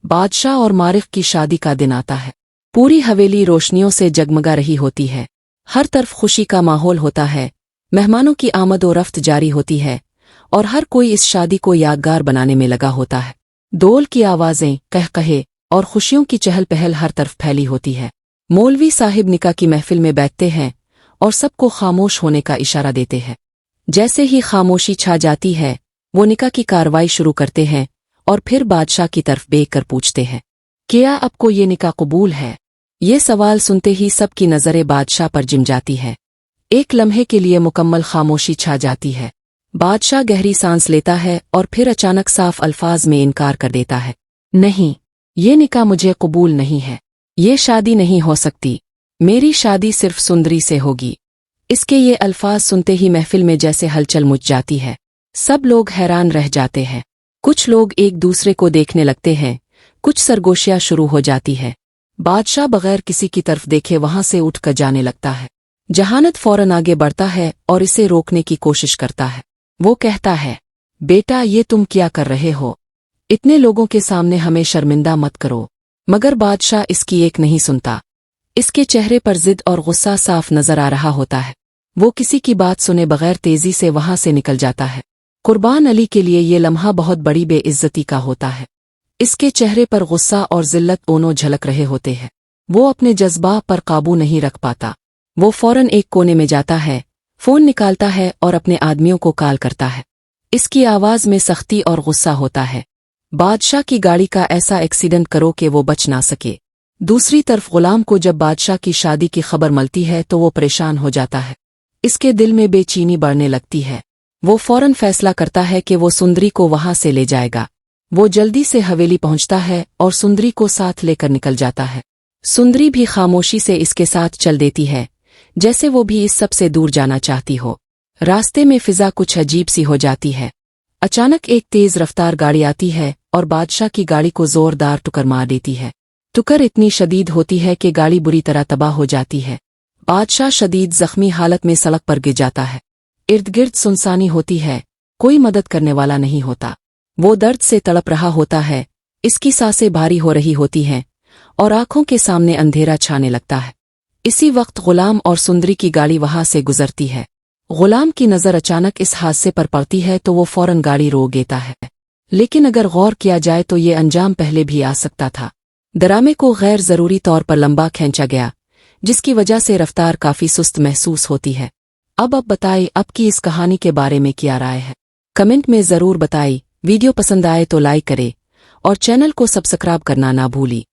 बादशाह और मारिफ की शादी का दिन आता है। पूरी हवेली रोशनियों से जगमगा रही होती है। हर तरफ खुशी का माहौल होता है। मेहमानों की आमद और रफ्त जारी होती है और हर कोई इस शादी को यादगार बनाने में लगा होता है। डोल की आवाजें, कहकहे और खुशियों की चहल पहल हर तरफ फैली होती है। मौलवी साहिब निकाह की महफिल में बैठते हैं और सबको खामोश होने का इशारा देते हैं। जैसे ही खामोशी छा जाती है वो निकाह की कार्रवाई शुरू करते हैं और फिर बादशाह की तरफ देख कर पूछते हैं, क्या आपको ये निकाह कबूल है? ये सवाल सुनते ही सबकी नजरें बादशाह पर जिम जाती है। एक लम्हे के लिए मुकम्मल खामोशी छा जाती है। बादशाह गहरी सांस लेता है और फिर अचानक साफ अल्फाज में इनकार कर देता है, नहीं, ये निकाह मुझे कबूल नहीं है। ये शादी नहीं हो सकती। मेरी शादी सिर्फ सुंदरी से होगी। इसके ये अल्फाज सुनते ही महफिल में जैसे हलचल मच जाती है। सब लोग हैरान रह जाते हैं। कुछ लोग एक दूसरे को देखने लगते हैं, कुछ सरगोशियां शुरू हो जाती है। बादशाह बगैर किसी की तरफ देखे वहां से उठकर जाने लगता है। जहानत फौरन आगे बढ़ता है और इसे रोकने की कोशिश करता है। वो कहता है, बेटा, ये तुम क्या कर रहे हो? इतने लोगों के सामने हमें शर्मिंदा मत करो। मगर बादशाह इसकी एक नहीं सुनता। इसके चेहरे पर जिद और गुस्सा साफ नजर आ रहा होता है। वो किसी की बात सुने बगैर तेजी से वहां से निकल जाता है। कुर्बान अली के लिए ये लम्हा बहुत बड़ी बेइज्जती का होता है। इसके चेहरे पर गुस्सा और जिल्लत दोनों झलक रहे होते हैं। वो अपने जज्बा पर काबू नहीं रख पाता। वो फौरन एक कोने में जाता है, फोन निकालता है और अपने आदमियों को कॉल करता है। इसकी आवाज में सख्ती और गुस्सा होता है। बादशाह की गाड़ी का ऐसा एक्सीडेंट करो कि वो बच ना सके। दूसरी तरफ गुलाम को जब बादशाह की शादी की खबर मिलती है तो वो परेशान हो जाता है। इसके दिल में बेचैनी बढ़ने लगती है। वो फौरन फैसला करता है कि वो सुंदरी को वहां से ले जाएगा। वो जल्दी से हवेली पहुंचता है और सुंदरी को साथ लेकर निकल जाता है। सुंदरी भी खामोशी से इसके साथ चल देती है, जैसे वो भी इस सब से दूर जाना चाहती हो। रास्ते में फिजा कुछ अजीब सी हो जाती है। अचानक एक तेज रफ्तार गाड़ी आती है और बादशाह की गाड़ी को जोरदार टक्कर मार देती है। टक्कर इतनी शदीद होती है कि गाड़ी बुरी तरह तबाह हो जाती है। बादशाह शदीद जख्मी हालत में सड़क पर गिर जाता है। इर्द गिर्द सुनसानी होती है, कोई मदद करने वाला नहीं होता। वो दर्द से तड़प रहा होता है। इसकी सांसें भारी हो रही होती हैं और आंखों के सामने अंधेरा छाने लगता है। इसी वक्त गुलाम और सुंदरी की गाड़ी वहां से गुजरती है। गुलाम की नजर अचानक इस हादसे पर पड़ती है तो वो फौरन गाड़ी रोक देता है। लेकिन अगर गौर किया जाए तो ये अंजाम पहले भी आ सकता था। ड्रामे को गैर जरूरी तौर पर लंबा खींचा गया, जिसकी वजह से रफ्तार काफी सुस्त महसूस होती है। अब बताइए आपकी इस कहानी के बारे में क्या राय है? कमेंट में जरूर बताइए। वीडियो पसंद आए तो लाइक करें और चैनल को सब्सक्राइब करना ना भूलिए।